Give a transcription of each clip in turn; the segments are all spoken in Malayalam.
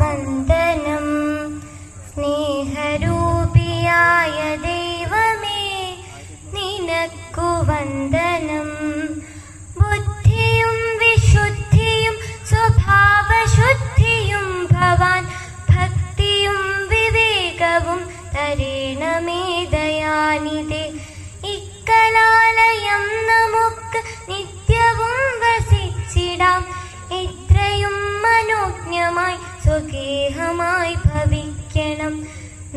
വന്ദനം. സ്നേഹരൂപിയായ ദൈവമേ നിനക്കു വന്ദനം. ബുദ്ധിയും വിശുദ്ധിയും സ്വഭാവശുദ്ധിയും ഭവാൻ ഭക്തിയും വിവേകവും തരേണമേ ദയാനിധേ. ഇക്കലാലയം നമുക്ക് നിത്യവും വസിച്ചിടാം. എത്രയും മനോജ്ഞമായി സ്വഗേഹമായി ഭവിക്കണം.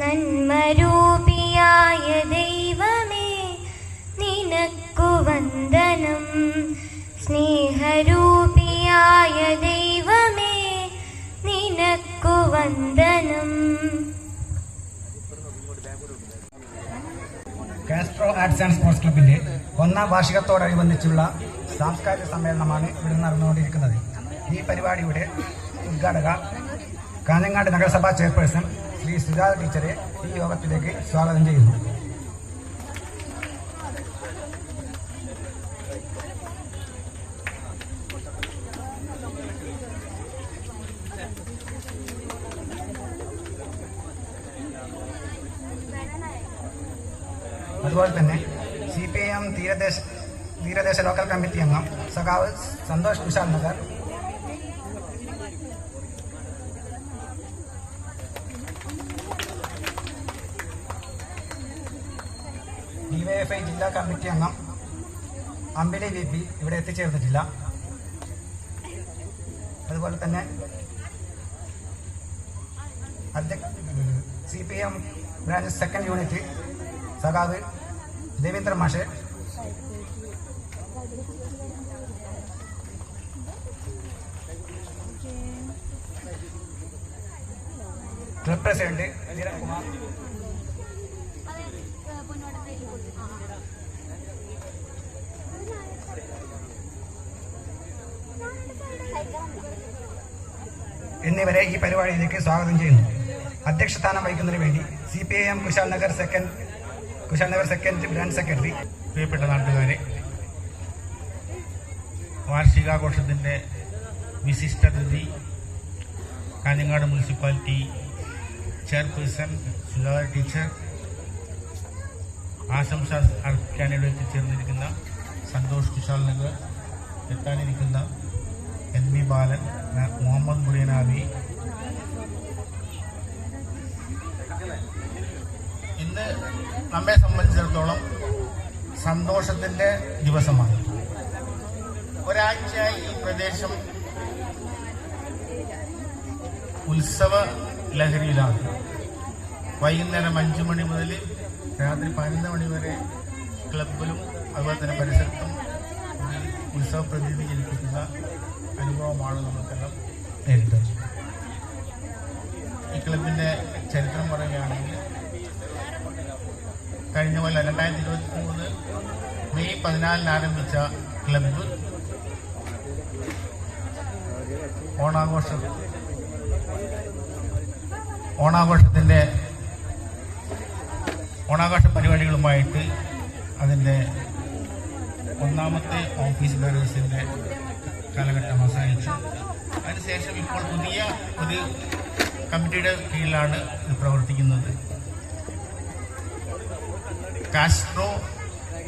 നന്മരൂപിയായ ദൈവമേ നിനക്കു വന്ദനം. സ്നേഹരൂപിയായ ദൈവമേ നിനക്കു വന്ദനം. കാസ്ട്രോ ആർട്സ് ആൻഡ് സ്പോർട്സ് ക്ലബിന്റെ 1ാം വാർഷികത്തോടനുബന്ധിച്ചുള്ള സാംസ്കാരിക സമ്മേളനമാണ് ഇവിടെ നടന്നുകൊണ്ടിരിക്കുന്നത്. ഈ പരിപാടിയുടെ ഉദ്ഘാടക കാഞ്ഞങ്ങാട് നഗരസഭാ ചെയർപേഴ്സൺ ശ്രീ സുജാത ടീച്ചറെ ഈ യോഗത്തിലേക്ക് സ്വാഗതം ചെയ്യുന്നു. അതുപോലെ തന്നെ CPIM തീരദേശ ലോക്കൽ കമ്മിറ്റി അംഗം സഖാവ് സന്തോഷ് കുശാൽ നഗർ, DYFI ജില്ലാ കമ്മിറ്റി അംഗം അമ്പിളി VP ഇവിടെ എത്തിച്ചേർന്നിട്ടില്ല. അതുപോലെ തന്നെ CPIM ബ്രാഞ്ച് 2nd യൂണിറ്റ് സഖാവ് ദേവേന്ദ്ര മാഷെ, ക്ലബ് പ്രസിഡന്റ് ധീരകുമാർ, എന്നിവരെ ഈ പരിപാടിയിലേക്ക് സ്വാഗതം ചെയ്യുന്നു. അധ്യക്ഷസ്ഥാനം വഹിക്കുന്നതിന് വേണ്ടി CPIM Kushal Nagar second branch secretary. പ്രിയപ്പെട്ട നാട്ടുകാരെ, വാർഷികാഘോഷത്തിൻ്റെ വിശിഷ്ടതിഥി Kanhangad municipality chairperson Sujatha teacher, ആശംസ അർപ്പിക്കാനിവിടെ എത്തിച്ചേർന്നിരിക്കുന്ന സന്തോഷ് കുശാൽ നഗർ, എത്താനിരിക്കുന്ന NB ബാലൻ, മുഹമ്മദ് മുറിയനാബി. ഇന്ന് നമ്മെ സംബന്ധിച്ചിടത്തോളം സന്തോഷത്തിൻ്റെ ദിവസമാണ്. ഒരാഴ്ചയായി ഈ പ്രദേശം ഉത്സവ ലഹരിയിലാണ്. വൈകുന്നേരം 5 മണി മുതൽ രാത്രി 11 മണി വരെ ക്ലബിലും അതുപോലെ തന്നെ പരിസരത്തും ഒരു ഉത്സവ പ്രതീതി ജനിപ്പിക്കുന്ന അനുഭവമാണ് നമുക്കെല്ലാം നേരിട്ടത്. ഈ ക്ലബിൻ്റെ ചരിത്രം പറയുകയാണെങ്കിൽ കഴിഞ്ഞ കൊല്ലം 2023 മെയ് 14 ആരംഭിച്ച ക്ലബ്ബ് ഓണാഘോഷ പരിപാടികളുമായിട്ട് അതിൻ്റെ 1ാമത്തെ ഓഫീസ് ബേറേഴ്സിൻ്റെ കാലഘട്ടം അവസാനിച്ചു. അതിനുശേഷം ഇപ്പോൾ പുതിയ ഒരു കമ്മിറ്റിയുടെ കീഴിലാണ് ഇത് പ്രവർത്തിക്കുന്നത്. കാസ്ട്രോ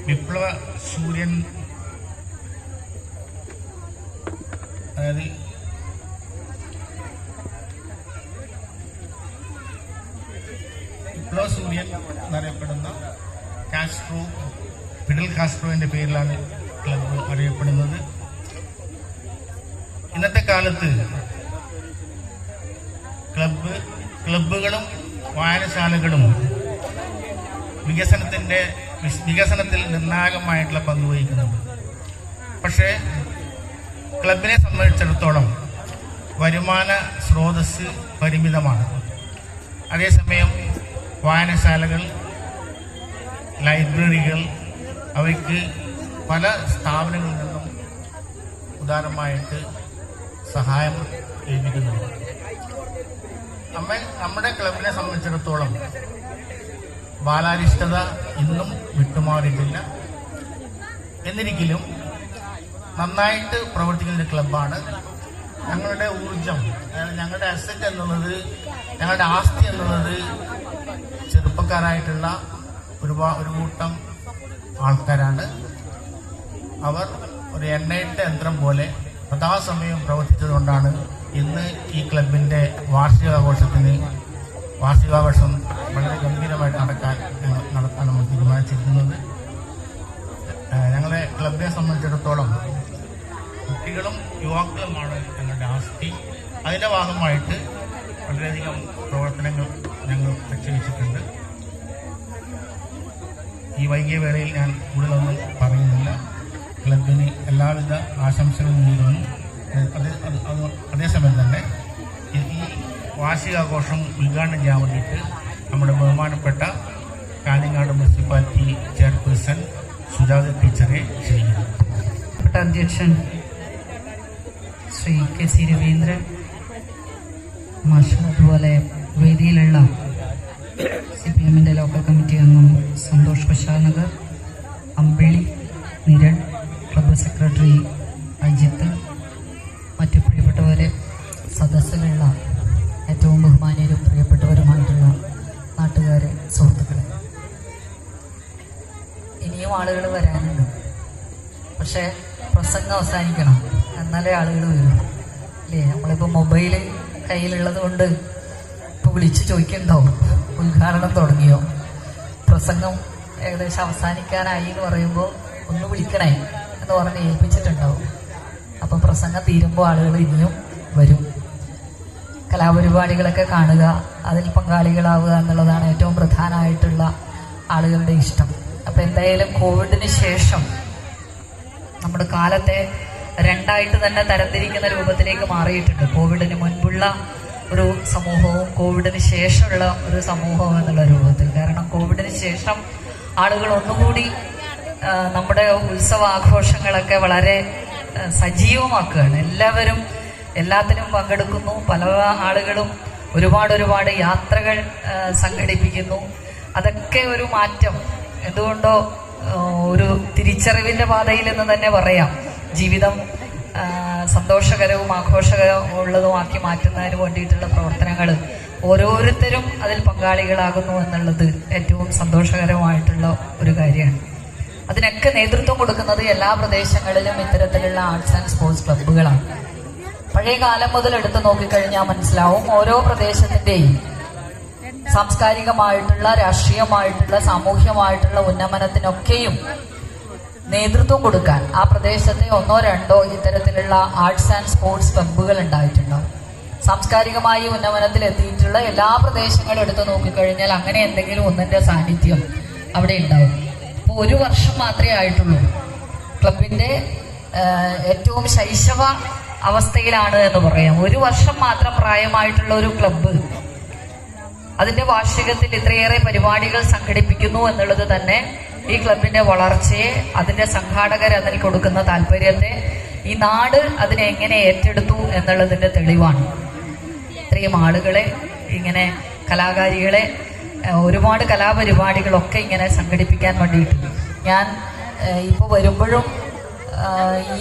വിപ്ലവ സൂര്യൻ, അതായത് വിപ്ലവ സൂര്യൻ എന്നറിയപ്പെടുന്ന ഫിഡൽ കാസ്ട്രോവിൻ്റെ പേരിലാണ് ക്ലബ്ബ് അറിയപ്പെടുന്നത്. ഇന്നത്തെ കാലത്ത് ക്ലബ്ബുകളും വായനശാലകളും വികസനത്തിൽ നിർണായകമായിട്ടുള്ള പങ്ക് വഹിക്കുന്നുണ്ട്. പക്ഷേ ക്ലബിനെ സംബന്ധിച്ചിടത്തോളം വരുമാന സ്രോതസ് പരിമിതമാണ്. അതേസമയം വായനശാലകൾ, ലൈബ്രറികൾ, അവയ്ക്ക് പല സ്ഥാപനങ്ങളിൽ നിന്നും ഉദാരമായിട്ട് സഹായം ലഭിക്കുന്നുണ്ട്. നമ്മുടെ ക്ലബിനെ സംബന്ധിച്ചിടത്തോളം ബാലാരിഷ്ടത ഇന്നും വിട്ടുമാറിയിട്ടില്ല. എന്നിരിക്കലും നന്നായിട്ട് പ്രവർത്തിക്കുന്ന ഒരു ക്ലബ്ബാണ്. ഞങ്ങളുടെ ഊർജം, അതായത് ഞങ്ങളുടെ അസറ്റ് എന്നുള്ളത്, ഞങ്ങളുടെ ആസ്തി എന്നുള്ളത് ചെറുപ്പക്കാരായിട്ടുള്ള ഒരു കൂട്ടം ആൾക്കാരാണ്. അവർ ഒരു എണ്ണയിട്ട യന്ത്രം പോലെ സദാസമയം പ്രവർത്തിച്ചതുകൊണ്ടാണ് ഇന്ന് ഈ ക്ലബിൻ്റെ വാർഷികാഘോഷം വളരെ ഗംഭീരമായിട്ട് നടത്താൻ നമ്മൾ തീരുമാനിച്ചിരിക്കുന്നത്. ഞങ്ങളെ ക്ലബിനെ സംബന്ധിച്ചിടത്തോളം കുട്ടികളും യുവാക്കളുമാണ് ഞങ്ങളുടെ ആസ്തി. അതിൻ്റെ ഭാഗമായിട്ട് വളരെയധികം പ്രവർത്തനങ്ങൾ ഞങ്ങൾ വെച്ചിട്ടുണ്ട്. ഈ വൈകിയ വേളയിൽ ഞാൻ കൂടുതലൊന്നും പറയുന്നില്ല. ക്ലബിന് എല്ലാവിധ ആശംസകളും നേരുന്നു. അതേസമയം തന്നെ ഈ വാർഷികാഘോഷം ഉദ്ഘാടനം ചെയ്യാൻ വേണ്ടിയിട്ട് നമ്മുടെ ബഹുമാനപ്പെട്ട കാഞ്ഞങ്ങാട് മുനിസിപ്പാലിറ്റി ചെയർപേഴ്സൺ സുജാത ടീച്ചറെ ക്ഷണിക്കുന്നു. അധ്യക്ഷൻ ശ്രീ കെ സി രവീന്ദ്രൻ മാഷ്, അതുപോലെ വേദിയിലുള്ള CPM-ന്റെ ലോക്കൽ കമ്മിറ്റി അംഗം സന്തോഷ് പ്രശാനഗർ, അമ്പിളി, നിരൺ, ക്ലബ്ബ് സെക്രട്ടറി അജിത്ത്, മറ്റു പ്രിയപ്പെട്ടവരെ, സദസ്സിലുള്ള ഏറ്റവും ബഹുമാനീയരും പ്രിയപ്പെട്ടവരുമായിട്ടുള്ള നാട്ടുകാരെ, സുഹൃത്തുക്കളെ, ഇനിയും ആളുകൾ വരാനുണ്ട്. പക്ഷേ പ്രസംഗം അവസാനിക്കണം, എന്നാലേ ആളുകൾ വരും അല്ലേ? നമ്മളിപ്പോൾ മൊബൈൽ കയ്യിലുള്ളത് കൊണ്ട് ഇപ്പോൾ വിളിച്ച് ചോദിക്കണ്ടാവും ഉദ്ഘാടനം തുടങ്ങിയോ, പ്രസംഗം ഏകദേശം അവസാനിക്കാനായി എന്ന് പറയുമ്പോൾ ഒന്ന് വിളിക്കണേ എന്ന് പറഞ്ഞ് ഏൽപ്പിച്ചിട്ടുണ്ടാവും. അപ്പം പ്രസംഗം തീരുമ്പോൾ ആളുകൾ ഇനിയും വരും. കലാപരിപാടികളൊക്കെ കാണുക, അതിൽ പങ്കാളികളാവുക എന്നുള്ളതാണ് ഏറ്റവും പ്രധാനമായിട്ടുള്ള ആളുകളുടെ ഇഷ്ടം. അപ്പം എന്തായാലും കോവിഡിന് ശേഷം നമ്മുടെ കാലത്തെ രണ്ടായിട്ട് തന്നെ തരംതിരിക്കുന്ന രൂപത്തിലേക്ക് മാറിയിട്ടുണ്ട്. കോവിഡിന് മുൻപുള്ള ഒരു സമൂഹവും കോവിഡിന് ശേഷമുള്ള ഒരു സമൂഹവും എന്നുള്ള രൂപത്തിൽ. കാരണം കോവിഡിന് ശേഷം ആളുകൾ ഒന്നുകൂടി നമ്മുടെ ഉത്സവാഘോഷങ്ങളൊക്കെ വളരെ സജീവമാക്കുകയാണ്. എല്ലാവരും എല്ലാത്തിനും പങ്കെടുക്കുന്നു. പല ആളുകളും ഒരുപാട് യാത്രകൾ സംഘടിപ്പിക്കുന്നു. അതൊക്കെ ഒരു മാറ്റം, എന്തുകൊണ്ടോ ഒരു തിരിച്ചറിവിൻ്റെ പാതയിൽ എന്ന് തന്നെ പറയാം. ജീവിതം സന്തോഷകരവും ആഘോഷകരവും ഉള്ളതുമാക്കി മാറ്റുന്നതിന് വേണ്ടിയിട്ടുള്ള പ്രവർത്തനങ്ങൾ ഓരോരുത്തരും അതിൽ പങ്കാളികളാകുന്നു എന്നുള്ളത് ഏറ്റവും സന്തോഷകരമായിട്ടുള്ള ഒരു കാര്യമാണ്. അതിനൊക്കെ നേതൃത്വം കൊടുക്കുന്നത് എല്ലാ പ്രദേശങ്ങളിലും ഇത്തരത്തിലുള്ള ആർട്സ് ആൻഡ് സ്പോർട്സ് ക്ലബ്ബുകളാണ്. പഴയ കാലം മുതൽ എടുത്തു നോക്കിക്കഴിഞ്ഞാൽ മനസ്സിലാവും, ഓരോ പ്രദേശത്തിൻ്റെയും സാംസ്കാരികമായിട്ടുള്ള, രാഷ്ട്രീയമായിട്ടുള്ള, സാമൂഹ്യമായിട്ടുള്ള ഉന്നമനത്തിനൊക്കെയും നേതൃത്വം കൊടുക്കാൻ ആ പ്രദേശത്തെ ഒന്നോ രണ്ടോ ഇത്തരത്തിലുള്ള ആർട്സ് ആൻഡ് സ്പോർട്സ് ക്ലബ്ബുകൾ ഉണ്ടായിട്ടുണ്ടാവും. സാംസ്കാരികമായി ഉന്നമനത്തിൽ എത്തിയിട്ടുള്ള എല്ലാ പ്രദേശങ്ങളും എടുത്തു നോക്കിക്കഴിഞ്ഞാൽ അങ്ങനെ എന്തെങ്കിലും ഒന്നിന്റെ സാന്നിധ്യം അവിടെ ഉണ്ടാവും. ഇപ്പോൾ 1 വർഷം മാത്രമേ ആയിട്ടുള്ളൂ. ക്ലബിന്റെ ഏറ്റവും ശൈശവ അവസ്ഥയിലാണ് എന്ന് പറയാം. 1 വർഷം മാത്രം പ്രായമായിട്ടുള്ള ഒരു ക്ലബ്ബ് അതിന്റെ വാർഷികത്തിൽ ഇത്രയേറെ പരിപാടികൾ സംഘടിപ്പിക്കുന്നു എന്നുള്ളത് തന്നെ ഈ ക്ലബിന്റെ വളർച്ചയെ, അതിന്റെ സംഘാടകർ അതിൽ കൊടുക്കുന്ന താല്പര്യത്തെ, ഈ നാട് അതിനെ എങ്ങനെ ഏറ്റെടുത്തു എന്നുള്ളതിന്റെ തെളിവാണ്. ഇത്രയും ആളുകളെ, ഇങ്ങനെ കലാകാരികളെ, ഒരുപാട് കലാപരിപാടികളൊക്കെ ഇങ്ങനെ സംഘടിപ്പിക്കാൻ വേണ്ടിയിട്ട് ഞാൻ ഇപ്പോൾ വരുമ്പോഴും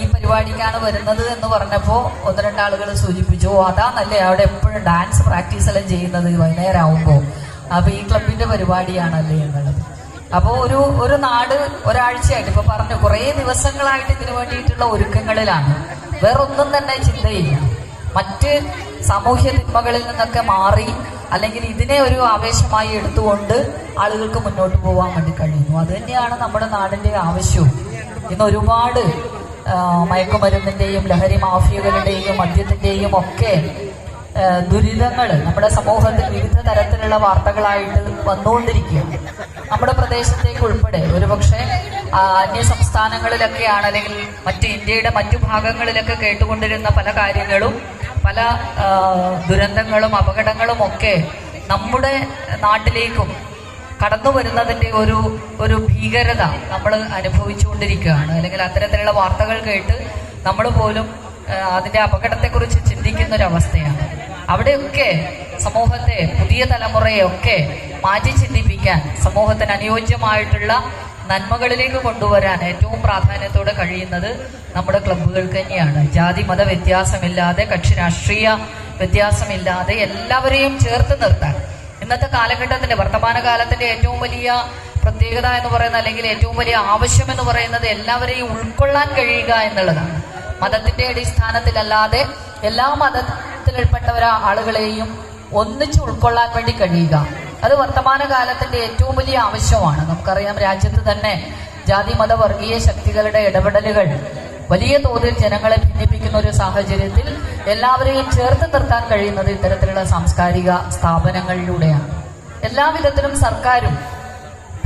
ഈ പരിപാടിക്കാണ് വരുന്നത് എന്ന് പറഞ്ഞപ്പോൾ 1-2 ആളുകൾ സൂചിപ്പിച്ചു, അതാണല്ലേ അവിടെ എപ്പോഴും ഡാൻസ് പ്രാക്ടീസ് എല്ലാം ചെയ്യുന്നത് വൈകുന്നേരം ആവുമ്പോൾ, അപ്പോൾ ഈ ക്ലബിന്റെ പരിപാടിയാണല്ലേ എന്നുള്ളത്. അപ്പോൾ ഒരു നാട് ഒരാഴ്ചയായിട്ട് ഇപ്പൊ പറഞ്ഞു കുറേ ദിവസങ്ങളായിട്ട് ഇതിനു വേണ്ടിയിട്ടുള്ള ഒരുക്കങ്ങളിലാണ്. വേറൊന്നും തന്നെ ചിന്തയില്ല. മറ്റ് സാമൂഹ്യ തിന്മകളിൽ നിന്നൊക്കെ മാറി, അല്ലെങ്കിൽ ഇതിനെ ഒരു ആവേശമായി എടുത്തുകൊണ്ട് ആളുകൾക്ക് മുന്നോട്ട് പോകാൻ വേണ്ടി കഴിയുന്നു. അത് തന്നെയാണ് നമ്മുടെ നാടിന്റെ ആവശ്യവും. ഇന്ന് ഒരുപാട് മയക്കുമരുന്നിന്റെയും ലഹരി മാഫിയകളുടെയും മദ്യത്തിന്റെയും ഒക്കെ ദുരിതങ്ങൾ നമ്മുടെ സമൂഹത്തിൽ വിവിധ തരത്തിലുള്ള വാർത്തകളായിട്ട് വന്നുകൊണ്ടിരിക്കുകയാണ്. നമ്മുടെ പ്രദേശത്തേക്ക് ഉൾപ്പെടെ ഒരുപക്ഷെ അന്യ സംസ്ഥാനങ്ങളിലൊക്കെയാണ്, അല്ലെങ്കിൽ മറ്റ് ഇന്ത്യയുടെ മറ്റു ഭാഗങ്ങളിലൊക്കെ കേട്ടുകൊണ്ടിരുന്ന പല കാര്യങ്ങളും, പല ദുരന്തങ്ങളും അപകടങ്ങളും ഒക്കെ നമ്മുടെ നാട്ടിലേക്കും കടന്നു വരുന്നതിന്റെ ഒരു ഭീകരത നമ്മൾ അനുഭവിച്ചുകൊണ്ടിരിക്കുകയാണ്. അല്ലെങ്കിൽ അത്തരത്തിലുള്ള വാർത്തകൾ കേട്ട് നമ്മൾ പോലും അതിന്റെ അപകടത്തെക്കുറിച്ച് ചിന്തിക്കുന്ന ഒരു അവസ്ഥയാണ്. അവിടെയൊക്കെ സമൂഹത്തെ, പുതിയ തലമുറയെ ഒക്കെ മാറ്റി ചിന്തിപ്പിക്കാൻ, സമൂഹത്തിന് അനുയോജ്യമായിട്ടുള്ള നന്മകളിലേക്ക് കൊണ്ടുവരാൻ ഏറ്റവും പ്രാധാന്യത്തോടെ കഴിയുന്നത് നമ്മുടെ ക്ലബ്ബുകൾക്ക് തന്നെയാണ്. ജാതി മത വ്യത്യാസമില്ലാതെ, കക്ഷി രാഷ്ട്രീയ വ്യത്യാസമില്ലാതെ എല്ലാവരെയും ചേർത്ത് നിർത്താൻ ഇന്നത്തെ കാലഘട്ടത്തിന്റെ വർത്തമാനകാലത്തിന്റെ ഏറ്റവും വലിയ പ്രത്യേകത എന്ന് പറയുന്നത്, അല്ലെങ്കിൽ ഏറ്റവും വലിയ ആവശ്യം എന്ന് പറയുന്നത് എല്ലാവരെയും ഉൾക്കൊള്ളാൻ കഴിയുക എന്നുള്ളതാണ്. മതത്തിന്റെ അടിസ്ഥാനത്തിലല്ലാതെ എല്ലാ മതത്തിൽപ്പെട്ടവരാ ആളുകളെയും ഒന്നിച്ച് ഉൾക്കൊള്ളാൻ വേണ്ടി കഴിയുക, അത് വർത്തമാനകാലത്തിന്റെ ഏറ്റവും വലിയ ആവശ്യമാണ്. നമുക്കറിയാം, രാജ്യത്ത് തന്നെ ജാതി മത വർഗീയ ശക്തികളുടെ ഇടപെടലുകൾ വലിയ തോതിൽ ജനങ്ങളെ ഭിന്നിപ്പിക്കുന്ന ഒരു സാഹചര്യത്തിൽ എല്ലാവരെയും ചേർത്ത് നിർത്താൻ കഴിയുന്നത് ഇത്തരത്തിലുള്ള സാംസ്കാരിക സ്ഥാപനങ്ങളിലൂടെയാണ്. എല്ലാവിധത്തിലും സർക്കാരും,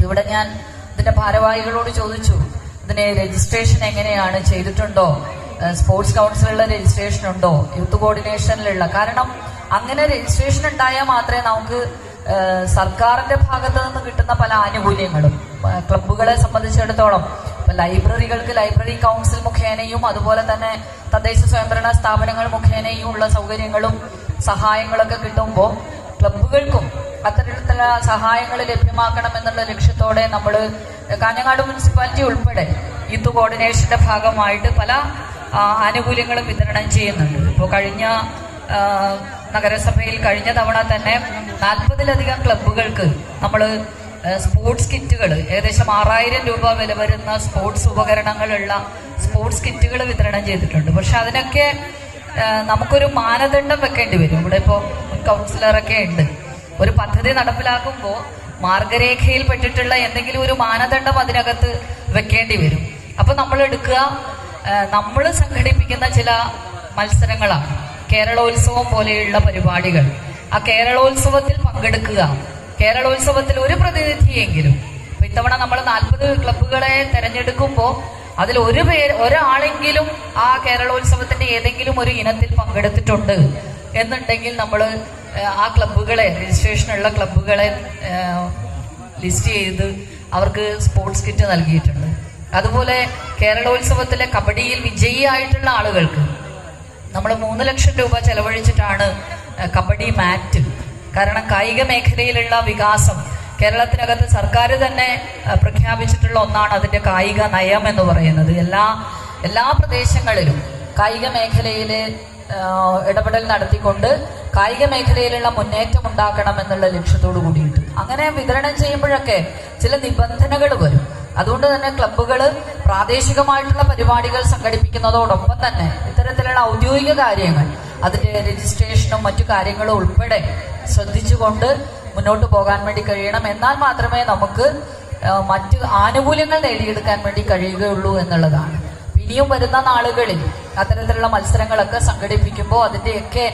ഇവിടെ ഞാൻ ഇതിന്റെ ഭാരവാഹികളോട് ചോദിച്ചു, ഇതിന് രജിസ്ട്രേഷൻ എങ്ങനെയാണ്, ചെയ്തിട്ടുണ്ടോ, സ്പോർട്സ് കൗൺസിലുള്ള രജിസ്ട്രേഷൻ ഉണ്ടോ, യൂത്ത് കോർഡിനേഷനിലുള്ള, കാരണം അങ്ങനെ രജിസ്ട്രേഷൻ ഉണ്ടായാൽ മാത്രമേ നമുക്ക് സർക്കാരിന്റെ ഭാഗത്ത് നിന്ന് കിട്ടുന്ന പല ആനുകൂല്യങ്ങളും, ക്ലബ്ബുകളെ സംബന്ധിച്ചിടത്തോളം ഇപ്പൊ ലൈബ്രറികൾക്ക് ലൈബ്രറി കൗൺസിൽ മുഖേനയും അതുപോലെ തന്നെ തദ്ദേശ സ്വയംഭരണ സ്ഥാപനങ്ങൾ മുഖേനയും ഉള്ള സൗകര്യങ്ങളും സഹായങ്ങളൊക്കെ കിട്ടുമ്പോൾ ക്ലബ്ബുകൾക്കും അത്തരത്തിലുള്ള സഹായങ്ങൾ ലഭ്യമാക്കണം എന്നുള്ള ലക്ഷ്യത്തോടെ നമ്മൾ കാഞ്ഞങ്ങാട് മുനിസിപ്പാലിറ്റി ഉൾപ്പെടെ യൂത്ത് കോർഡിനേഷന്റെ ഭാഗമായിട്ട് പല ആനുകൂല്യങ്ങളും വിതരണം ചെയ്യുന്നുണ്ട്. ഇപ്പോൾ കഴിഞ്ഞ നഗരസഭയിൽ കഴിഞ്ഞ തവണ തന്നെ 40-ലധികം ക്ലബ്ബുകൾക്ക് നമ്മൾ സ്പോർട്സ് കിറ്റുകൾ, ഏകദേശം 6000 രൂപ വില വരുന്ന സ്പോർട്സ് ഉപകരണങ്ങളുള്ള സ്പോർട്സ് കിറ്റുകൾ വിതരണം ചെയ്തിട്ടുണ്ട്. പക്ഷെ അതിനൊക്കെ നമുക്കൊരു മാനദണ്ഡം വെക്കേണ്ടി വരും. ഇവിടെ ഇപ്പോൾ മുൻ കൗൺസിലറൊക്കെ ഉണ്ട്. ഒരു പദ്ധതി നടപ്പിലാക്കുമ്പോൾ മാർഗരേഖയിൽ പെട്ടിട്ടുള്ള എന്തെങ്കിലും ഒരു മാനദണ്ഡം അതിനകത്ത് വെക്കേണ്ടി വരും. അപ്പൊ നമ്മൾ എടുക്കുക, നമ്മൾ സംഘടിപ്പിക്കുന്ന ചില മത്സരങ്ങളാണ് കേരളോത്സവം പോലെയുള്ള പരിപാടികൾ. ആ കേരളോത്സവത്തിൽ പങ്കെടുക്കുക, കേരളോത്സവത്തിൽ ഒരു പ്രതിനിധിയെങ്കിലും. അപ്പൊ ഇത്തവണ നമ്മൾ 40 ക്ലബ്ബുകളെ തെരഞ്ഞെടുക്കുമ്പോൾ അതിൽ ഒരാളെങ്കിലും ആ കേരളോത്സവത്തിന്റെ ഏതെങ്കിലും ഒരു ഇനത്തിൽ പങ്കെടുത്തിട്ടുണ്ട് എന്നുണ്ടെങ്കിൽ നമ്മൾ ആ ക്ലബ്ബുകളെ, രജിസ്ട്രേഷനുള്ള ക്ലബ്ബുകളെ ലിസ്റ്റ് ചെയ്ത് അവർക്ക് സ്പോർട്സ് കിറ്റ് നൽകിയിട്ടുണ്ട്. അതുപോലെ കേരളോത്സവത്തിലെ കബഡിയിൽ വിജയിയായിട്ടുള്ള ആളുകൾക്ക് നമ്മൾ 3 ലക്ഷം രൂപ ചെലവഴിച്ചിട്ടാണ് കബഡി മാറ്റ്. കാരണം കായിക മേഖലയിലുള്ള വികാസം കേരളത്തിനകത്ത് സർക്കാർ തന്നെ പ്രഖ്യാപിച്ചിട്ടുള്ള ഒന്നാണ് അതിന്റെ കായിക നയം എന്ന് പറയുന്നത്. എല്ലാ പ്രദേശങ്ങളിലും കായിക മേഖലയിൽ ഇടപെടൽ നടത്തിക്കൊണ്ട് കായിക മേഖലയിലുള്ള മുന്നേറ്റം ഉണ്ടാക്കണം എന്നുള്ള ലക്ഷ്യത്തോടു കൂടിയിട്ട് അങ്ങനെ വിതരണം ചെയ്യുമ്പോഴൊക്കെ ചില നിബന്ധനകൾ വരും. അതുകൊണ്ട് തന്നെ ക്ലബ്ബുകൾ പ്രാദേശികമായിട്ടുള്ള പരിപാടികൾ സംഘടിപ്പിക്കുന്നതോടൊപ്പം തന്നെ ഇത്തരത്തിലുള്ള ഔദ്യോഗിക കാര്യങ്ങൾ, അതിന്റെ രജിസ്ട്രേഷനും മറ്റു കാര്യങ്ങളും ഉൾപ്പെടെ ശ്രദ്ധിച്ചുകൊണ്ട് മുന്നോട്ട് പോകാൻ വേണ്ടി കഴിയണം. എന്നാൽ മാത്രമേ നമുക്ക് മറ്റ് ആനുകൂല്യങ്ങൾ നേടിയെടുക്കാൻ വേണ്ടി കഴിയുകയുള്ളൂ എന്നുള്ളതാണ്. ഇനിയും വരുന്ന നാളുകളിൽ അത്തരത്തിലുള്ള മത്സരങ്ങളൊക്കെ സംഘടിപ്പിക്കുമ്പോൾ അതിന്റെയൊക്കെ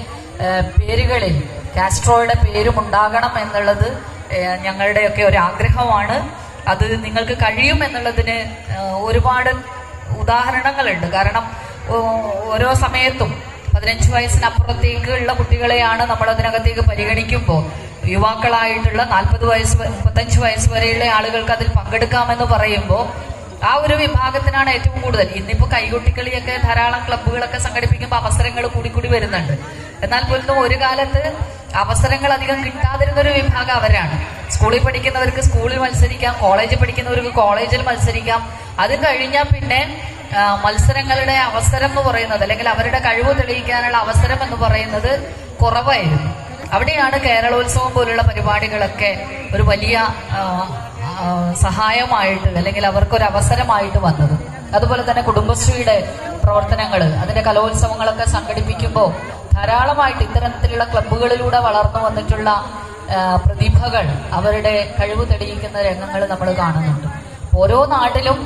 പേരുകളിൽ കാസ്ട്രോയുടെ പേരും ഉണ്ടാകണം എന്നുള്ളത് ഞങ്ങളുടെയൊക്കെ ഒരു ആഗ്രഹമാണ്. അത് നിങ്ങൾക്ക് കഴിയും എന്നുള്ളതിന് ഒരുപാട് ഉദാഹരണങ്ങളുണ്ട്. കാരണം ഓരോ സമയത്തും 15 വയസ്സിനപ്പുറത്തേക്കുള്ള കുട്ടികളെയാണ് നമ്മൾ അതിനകത്തേക്ക് പരിഗണിക്കുമ്പോൾ യുവാക്കളായിട്ടുള്ള 40 വയസ്സ് 35 വയസ്സ് വരെയുള്ള ആളുകൾക്ക് അതിൽ പങ്കെടുക്കാമെന്ന് പറയുമ്പോൾ ആ ഒരു വിഭാഗത്തിനാണ് ഏറ്റവും കൂടുതൽ. ഇന്നിപ്പോ കൈകൊട്ടിക്കളിയൊക്കെ ധാരാളം ക്ലബ്ബുകളൊക്കെ സംഘടിപ്പിക്കുമ്പോൾ അവസരങ്ങൾ കൂടി വരുന്നുണ്ട്. എന്നാൽ പോലും ഒരു കാലത്ത് അവസരങ്ങൾ അധികം കിട്ടാതിരുന്നൊരു വിഭാഗം അവരാണ്. സ്കൂളിൽ പഠിക്കുന്നവർക്ക് സ്കൂളിൽ മത്സരിക്കാം, കോളേജിൽ പഠിക്കുന്നവർക്ക് കോളേജിൽ മത്സരിക്കാം. അത് കഴിഞ്ഞാൽ പിന്നെ മത്സരങ്ങളുടെ അവസരം എന്ന് പറയുന്നത്, അല്ലെങ്കിൽ അവരുടെ കഴിവ് തെളിയിക്കാനുള്ള അവസരം എന്ന് പറയുന്നത് കുറവായിരുന്നു. അവിടെയാണ് കേരളോത്സവം പോലുള്ള പരിപാടികളൊക്കെ ഒരു വലിയ സഹായമായിട്ട്, അല്ലെങ്കിൽ അവർക്കൊരു അവസരമായിട്ട് വന്നത്. അതുപോലെ തന്നെ കുടുംബശ്രീയുടെ പ്രവർത്തനങ്ങൾ, അതിന്റെ കലോത്സവങ്ങളൊക്കെ സംഘടിപ്പിക്കുമ്പോൾ ധാരാളമായിട്ട് ഇത്തരത്തിലുള്ള ക്ലബ്ബുകളിലൂടെ വളർന്നു വന്നിട്ടുള്ള പ്രതിഭകൾ അവരുടെ കഴിവ് തെളിയിക്കുന്ന രംഗങ്ങൾ നമ്മൾ കാണുന്നുണ്ട്. ഓരോ നാട്ടിലും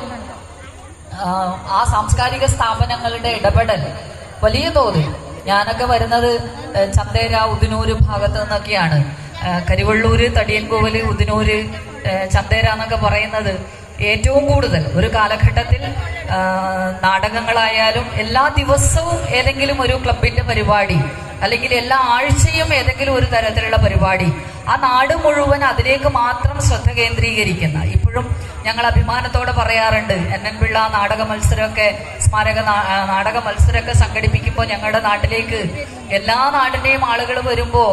ആ സാംസ്കാരിക സ്ഥാപനങ്ങളുടെ ഇടപെടൽ വലിയ തോതിൽ, ഞാനൊക്കെ വരുന്നത് ചന്തേര ഉദിനൂര് ഭാഗത്ത് നിന്നൊക്കെയാണ്. കരിവള്ളൂര്, തടിയൻകോവല്, ഉദിനൂര്, ചന്തേര എന്നൊക്കെ പറയുന്നത് ഏറ്റവും കൂടുതൽ ഒരു കാലഘട്ടത്തിൽ നാടകങ്ങളായാലും എല്ലാ ദിവസവും ഏതെങ്കിലും ഒരു ക്ലബിന്റെ പരിപാടി, അല്ലെങ്കിൽ എല്ലാ ആഴ്ചയും ഏതെങ്കിലും ഒരു തരത്തിലുള്ള പരിപാടി, ആ നാട് മുഴുവൻ അതിലേക്ക് മാത്രം ശ്രദ്ധ കേന്ദ്രീകരിക്കുന്ന, ഇപ്പോഴും ഞങ്ങൾ അഭിമാനത്തോടെ പറയാറുണ്ട്, NN പിള്ള നാടക മത്സരമൊക്കെ, സ്മാരക നാടക മത്സരമൊക്കെ സംഘടിപ്പിക്കുമ്പോൾ ഞങ്ങളുടെ നാട്ടിലേക്ക് എല്ലാ നാടിന്റെയും ആളുകൾ വരുമ്പോൾ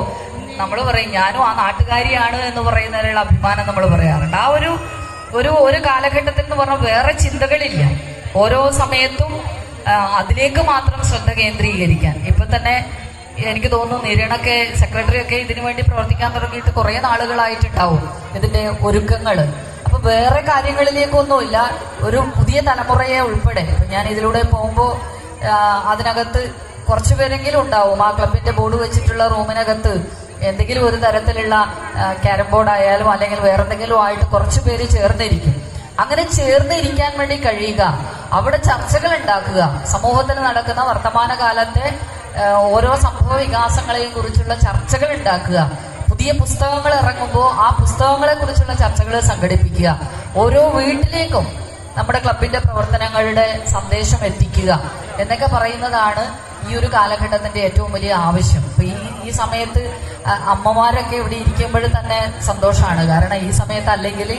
നമ്മൾ പറയും ഞാനും ആ നാട്ടുകാരിയാണ് എന്ന് പറയുന്നതിനുള്ള അഭിമാനം നമ്മൾ പറയാറുണ്ട്. ആ ഒരു ഒരു കാലഘട്ടത്തിൽ എന്ന് പറഞ്ഞാൽ വേറെ ചിന്തകളില്ല. ഓരോ സമയത്തും അതിലേക്ക് മാത്രം ശ്രദ്ധ കേന്ദ്രീകരിക്കാൻ. ഇപ്പൊ തന്നെ എനിക്ക് തോന്നുന്നു നിരണൊക്കെ സെക്രട്ടറി ഒക്കെ ഇതിനു വേണ്ടി പ്രവർത്തിക്കാൻ തുടങ്ങിയിട്ട് കുറെ നാളുകളായിട്ടുണ്ടാവും ഇതിന്റെ ഒരുക്കങ്ങൾ. അപ്പൊ വേറെ കാര്യങ്ങളിലേക്കൊന്നുമില്ല, ഒരു പുതിയ തലമുറയെ ഉൾപ്പെടെ ഞാൻ ഇതിലൂടെ പോകുമ്പോൾ അതിനകത്ത് കുറച്ചു പേരെങ്കിലും ഉണ്ടാവും. ആ ക്ലബിന്റെ ബോർഡ് വെച്ചിട്ടുള്ള റൂമിനകത്ത് എന്തെങ്കിലും ഒരു തരത്തിലുള്ള ക്യാരം ബോർഡ് ആയാലും അല്ലെങ്കിൽ വേറെന്തെങ്കിലും ആയിട്ട് കുറച്ചു പേര് ചേർന്നിരിക്കും. അങ്ങനെ ചേർന്നിരിക്കാൻ വേണ്ടി കഴിയുക, അവിടെ ചർച്ചകൾ ഉണ്ടാക്കുക, സമൂഹത്തിൽ നടക്കുന്ന വർത്തമാനകാലത്തെ ഓരോ സംഭവ വികാസങ്ങളെയും കുറിച്ചുള്ള ചർച്ചകൾ ഉണ്ടാക്കുക, പുതിയ പുസ്തകങ്ങൾ ഇറങ്ങുമ്പോൾ ആ പുസ്തകങ്ങളെ കുറിച്ചുള്ള ചർച്ചകൾ സംഘടിപ്പിക്കുക, ഓരോ വീട്ടിലേക്കും നമ്മുടെ ക്ലബിന്റെ പ്രവർത്തനങ്ങളുടെ സന്ദേശം എത്തിക്കുക എന്നൊക്കെ പറയുന്നതാണ് ഈ ഒരു കാലഘട്ടത്തിന്റെ ഏറ്റവും വലിയ ആവശ്യം. ഇപ്പൊ ഈ സമയത്ത് അമ്മമാരൊക്കെ ഇവിടെ ഇരിക്കുമ്പോൾ തന്നെ സന്തോഷമാണ്. കാരണം ഈ സമയത്ത് അല്ലെങ്കിൽ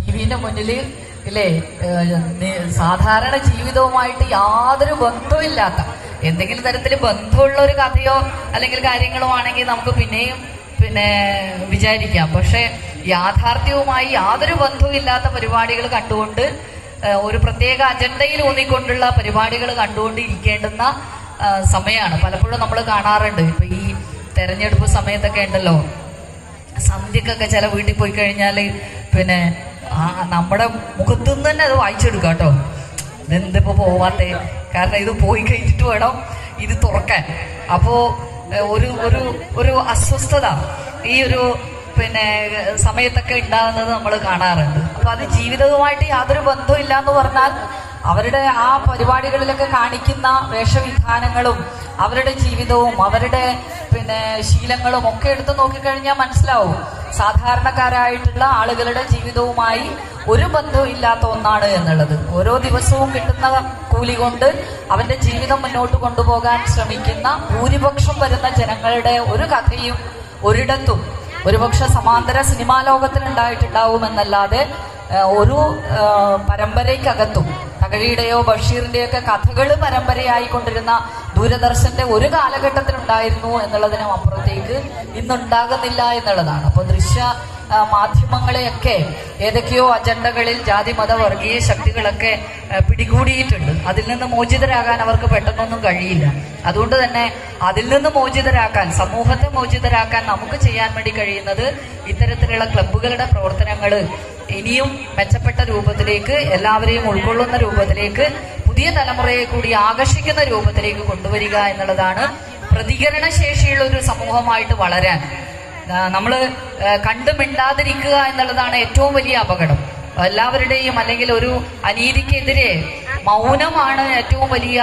ടിവിന്റെ മുന്നിൽ ഇല്ലേ സാധാരണ ജീവിതവുമായിട്ട് യാതൊരു ബന്ധവുമില്ലാത്ത എന്തെങ്കിലും തരത്തിൽ ബന്ധമുള്ള ഒരു കഥയോ അല്ലെങ്കിൽ കാര്യങ്ങളോ ആണെങ്കിൽ നമുക്ക് പിന്നെയും വിചാരിക്കാം. പക്ഷെ യാഥാർത്ഥ്യവുമായി യാതൊരു ബന്ധവും ഇല്ലാത്ത പരിപാടികൾ കണ്ടുകൊണ്ട് ഒരു പ്രത്യേക അജണ്ടയിൽ ഊന്നിക്കൊണ്ടുള്ള പരിപാടികൾ കണ്ടുകൊണ്ട് ഇരിക്കേണ്ടുന്ന സമയമാണ്. പലപ്പോഴും നമ്മൾ കാണാറുണ്ട്. ഇപ്പൊ ഈ തെരഞ്ഞെടുപ്പ് സമയത്തൊക്കെ ഉണ്ടല്ലോ, സന്ധ്യക്കൊക്കെ ചില വീട്ടിൽ പോയി കഴിഞ്ഞാൽ നമ്മുടെ മുഖത്തുനിന്ന് തന്നെ അത് വായിച്ചെടുക്കാം കേട്ടോ. ഇതെന്തിപ്പോ പോവാത്തേ, കാരണം ഇത് പോയി കഴിഞ്ഞിട്ട് വേണം ഇത് തുറക്കാൻ. അപ്പോ ഒരു അസ്വസ്ഥത ഈ ഒരു സമയത്തൊക്കെ ഉണ്ടാകുന്നത് നമ്മൾ കാണാറുണ്ട്. അപ്പൊ അത് ജീവിതവുമായിട്ട് യാതൊരു ബന്ധവും ഇല്ല എന്ന് പറഞ്ഞാൽ അവരുടെ ആ പരിപാടികളിലൊക്കെ കാണിക്കുന്ന വേഷവിധാനങ്ങളും അവരുടെ ജീവിതവും അവരുടെ ശീലങ്ങളും ഒക്കെ എടുത്തു നോക്കിക്കഴിഞ്ഞാൽ മനസ്സിലാവും സാധാരണക്കാരായിട്ടുള്ള ആളുകളുടെ ജീവിതവുമായി ഒരു ബന്ധവും ഇല്ലാത്ത ഒന്നാണ് എന്നുള്ളത്. ഓരോ ദിവസവും കിട്ടുന്ന കൂലി കൊണ്ട് അവന്റെ ജീവിതം മുന്നോട്ട് കൊണ്ടുപോകാൻ ശ്രമിക്കുന്ന ഭൂരിപക്ഷം വരുന്ന ജനങ്ങളുടെ ഒരു കഥയും ഒരിടത്തും ഒരുപക്ഷെ സമാന്തര സിനിമാ ലോകത്തിൽ ഉണ്ടായിട്ടുണ്ടാവുമെന്നല്ലാതെ ഒരു പരമ്പരയ്ക്കകത്തും തകഴിയുടെയോ ബഷീറിന്റെയോ ഒക്കെ കഥകൾ പരമ്പരയായിക്കൊണ്ടിരുന്ന ദൂരദർശന്റെ ഒരു കാലഘട്ടത്തിൽ ഉണ്ടായിരുന്നു എന്നുള്ളതിനും അപ്പുറത്തേക്ക് ഇന്നുണ്ടാകുന്നില്ല എന്നുള്ളതാണ്. അപ്പോൾ ദൃശ്യ മാധ്യമങ്ങളെയൊക്കെ ഏതൊക്കെയോ അജണ്ടകളിൽ ജാതി മത വർഗീയ ശക്തികളൊക്കെ പിടികൂടിയിട്ടുണ്ട്. അതിൽ നിന്ന് മോചിതരാകാൻ അവർക്ക് പെട്ടെന്നൊന്നും കഴിയില്ല. അതുകൊണ്ട് തന്നെ അതിൽ നിന്ന് മോചിതരാക്കാൻ, സമൂഹത്തെ മോചിതരാക്കാൻ നമുക്ക് ചെയ്യാൻ വേണ്ടി കഴിയുന്നത് ഇത്തരത്തിലുള്ള ക്ലബ്ബുകളുടെ പ്രവർത്തനങ്ങൾ ഇനിയും മെച്ചപ്പെട്ട രൂപത്തിലേക്ക്, എല്ലാവരെയും ഉൾക്കൊള്ളുന്ന രൂപത്തിലേക്ക്, പുതിയ തലമുറയെ കൂടി ആകർഷിക്കുന്ന രൂപത്തിലേക്ക് കൊണ്ടുവരിക എന്നുള്ളതാണ്. പ്രതികരണശേഷിയുള്ള ഒരു സമൂഹമായിട്ട് വളരാൻ നമ്മൾ കണ്ടു മിണ്ടാതിരിക്കുക എന്നുള്ളതാണ് ഏറ്റവും വലിയ അപകടം. എല്ലാവരുടെയും അല്ലെങ്കിൽ ഒരു അനീതിക്കെതിരെ മൗനമാണ് ഏറ്റവും വലിയ